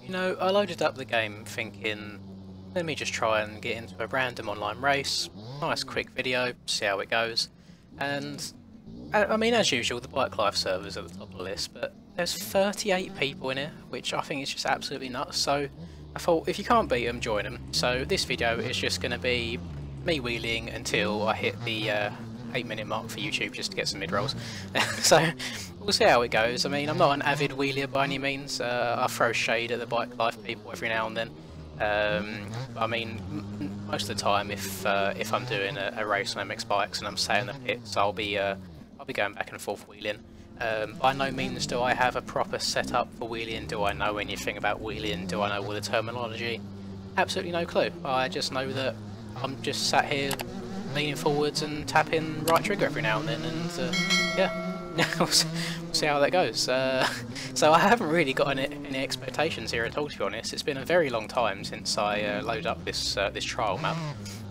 You know, I loaded up the game thinking, let me just try and get into a random online race, nice quick video, see how it goes, and I mean, as usual, the Bike Life server's at the top of the list, but there's 38 people in it, which I think is just absolutely nuts, so I thought, if you can't beat them, join them. So this video is just going to be me wheeling until I hit the 8-minute mark for YouTube, just to get some mid-rolls. So we'll see how it goes. I mean, I'm not an avid wheelier by any means. I throw shade at the Bike Life people every now and then. I mean, most of the time, if I'm doing a race on MX bikes and I'm sat in the pits, I'll be going back and forth wheeling. By no means do I have a proper setup for wheeling. Do I know anything about wheeling? Do I know all the terminology? Absolutely no clue. I just know that I'm just sat here leaning forwards and tapping right trigger every now and then, and yeah, we'll see how that goes. So I haven't really got any expectations here at all, to be honest. It's been a very long time since I loaded up this trial map.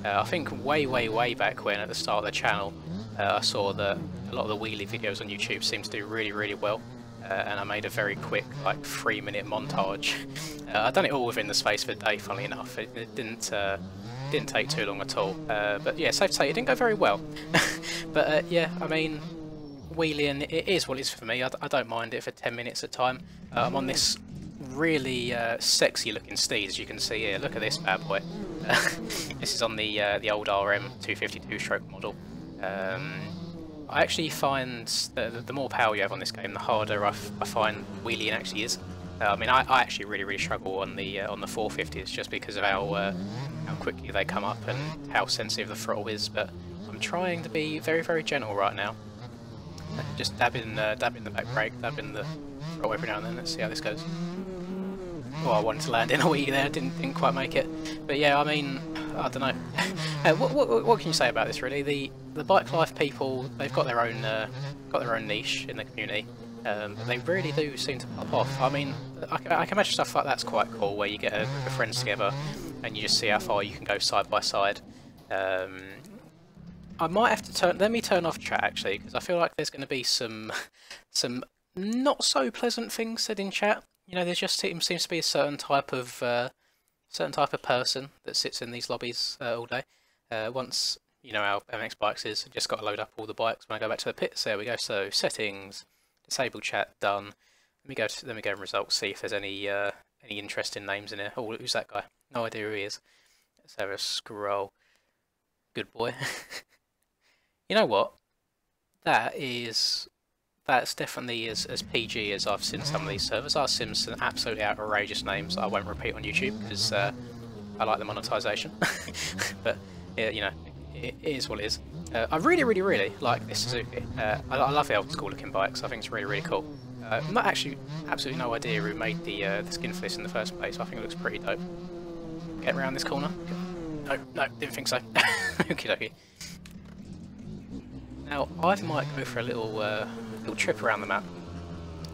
I think way back when, at the start of the channel, I saw that a lot of the wheelie videos on YouTube seem to do really well, and I made a very quick, like, 3-minute montage. I've done it all within the space of a day, funnily enough. It didn't take too long at all, but yeah, safe to say it didn't go very well. But yeah, I mean, wheeling, it is what it is for me. I don't mind it for 10 minutes at a time. I'm on this really sexy looking steed, as you can see here. Look at this bad boy. This is on the old RM 252 stroke model. I actually find that the more power you have on this game, the harder I find wheeling actually is. I mean, I actually really struggle on the 450s, just because of how quickly they come up and how sensitive the throttle is. But I'm trying to be very gentle right now. Just dabbing the back brake, dabbing the throttle every now and then. Let's see how this goes. Oh, I wanted to land in a wheelie there, didn't quite make it. But yeah, I mean, I don't know. What can you say about this, really? The Bike Life people, they've got their own niche in the community, but they really do seem to pop off. I mean, I can imagine stuff like that's quite cool, where you get a group of friends together and you just see how far you can go side by side. I might have to let me turn off chat, actually, because I feel like there's going to be some not so pleasant things said in chat. You know, there just seems to be a certain type of person that sits in these lobbies all day. Once you know how MX bikes is, just got to load up all the bikes. When I go back to the pits, there we go. So settings, disable chat, done. Let me go in results, see if there's any interesting names in here. Oh, who's that guy? No idea who he is. Let's have a scroll. Good boy. You know what? That's definitely as PG as I've seen some of these servers. I've seen some absolutely outrageous names I won't repeat on YouTube because I like the monetization. But yeah, you know, it is what it is. I really like this Suzuki. I love the old school looking bikes. I think it's really cool. Not actually absolutely no idea who made the skin for this in the first place. I think it looks pretty dope. Get around this corner. No, didn't think so. Okie dokie. Now I might go for a little trip around the map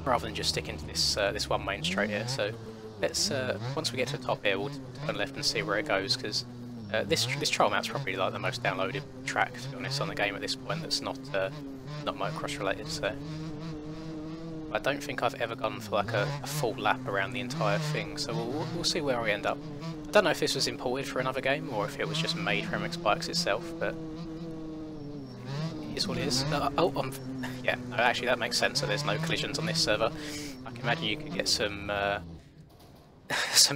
rather than just sticking to this one main straight here. So let's once we get to the top here, we'll turn left and see where it goes, because this trial map's probably like the most downloaded track, to be honest, on the game at this point. That's not motocross related. So I don't think I've ever gone for like a full lap around the entire thing. So we'll see where we end up. I don't know if this was imported for another game or if it was just made for MX Bikes itself, but is what it is. Yeah, no, actually that makes sense that there's no collisions on this server. I can imagine you could get some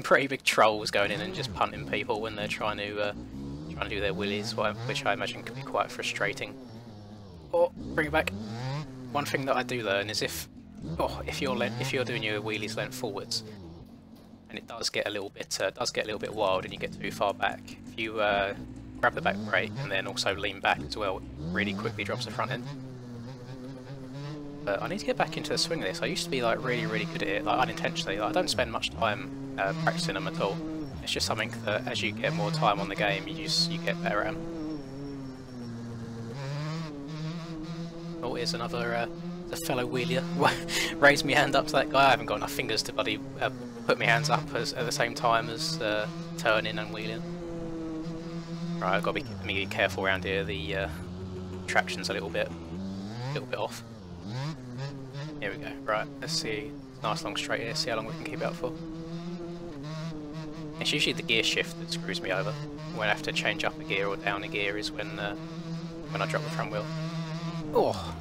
pretty big trolls going in and just punting people when they're trying to do their wheelies, which I imagine can be quite frustrating. Or bring it back. One thing that I do learn is if you're doing your wheelies lent forwards, and it does get a little bit wild and you get too far back, if you grab the back brake and then also lean back as well, it really quickly drops the front end. But I need to get back into the swing of this. I used to be like really good at it, like unintentionally. Like, I don't spend much time practicing them at all. It's just something that as you get more time on the game, you get better at them. Oh, here's another a fellow wheelier. Raise my hand up to that guy. I haven't got enough fingers to bloody put my hands up at the same time as turning and wheeling. Right, I've got to be careful around here. The traction's a little bit off. Here we go. Right, let's see. Nice long straight here. See how long we can keep it up for. It's usually the gear shift that screws me over. When I have to change up a gear or down a gear is when I drop the front wheel. Oh,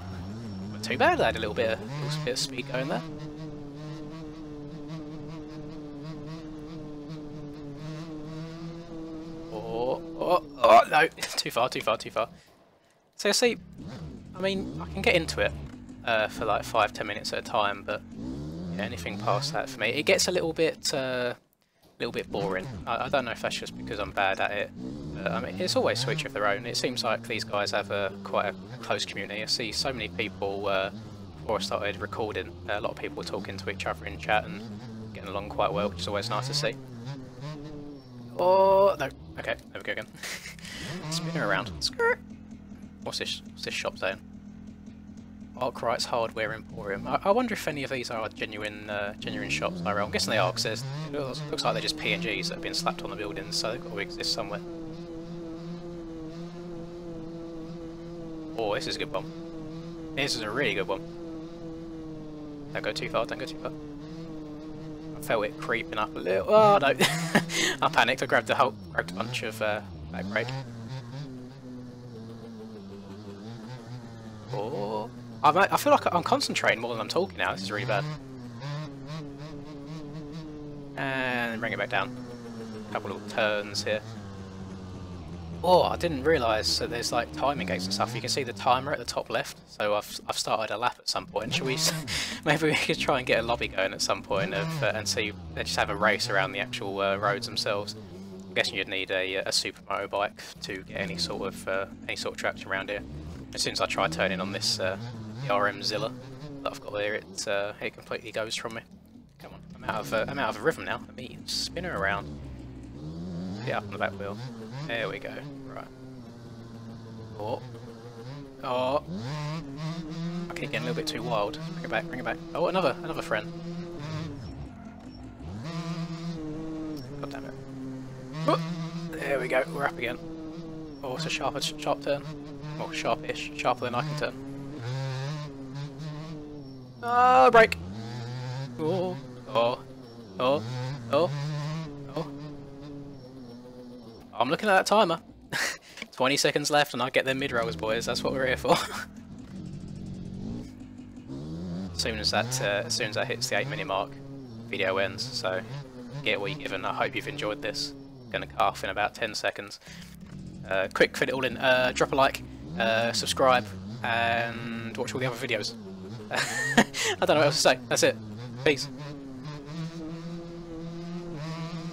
not too bad. I had a little bit of speed going there. Oh no! Too far. So you see, I mean, I can get into it for like 5-10 minutes at a time, but yeah, anything past that for me, it gets a little bit boring. I don't know if that's just because I'm bad at it. I mean, it's always to each of their own. It seems like these guys have quite a close community. I see so many people before I started recording. A lot of people talking to each other in chat and getting along quite well, which is always nice to see. Oh no! Okay, there we go again. Spin her around. Skirt. What's this shop saying? Arkwright's Hardware Emporium. I wonder if any of these are genuine shops. I'm guessing they are, because it looks like they're just PNGs that have been slapped on the buildings, so they've got to exist somewhere. Oh, this is a good one. This is a really good one. Don't go too far, don't go too far. I felt it creeping up a little. Oh no! I panicked. I grabbed a bunch of back brake. Oh. I feel like I'm concentrating more than I'm talking now. This is really bad. And bring it back down. A couple of little turns here. Oh, I didn't realise that there's like timing gates and stuff. You can see the timer at the top left. So I've started a lap at some point. Should we? Maybe we could try and get a lobby going at some point and see. Just have a race around the actual roads themselves. I'm guessing you'd need a super motorbike to get any sort of traction around here. As soon as I try turning on this the RM Zilla that I've got there, it completely goes from me. Come on, I'm out of a rhythm now. Let me spin her around. Get up on the back wheel. There we go. Right. Oh. I keep getting a little bit too wild. Bring it back. Oh, another friend. God damn it. Oh, there we go. We're up again. Oh, it's a sharp turn. Well, sharpish. Sharper than I can turn. Brake! Oh. 'Oh. I'm looking at that timer. 20 seconds left and I get them mid-rolls, boys. That's what we're here for. As soon as that hits the 8-minute mark, video ends. So get what you're given. I hope you've enjoyed this. Gonna cut off in about 10 seconds. Quick, fit it all in. Drop a like, subscribe, and watch all the other videos. I don't know what else to say. That's it. Peace.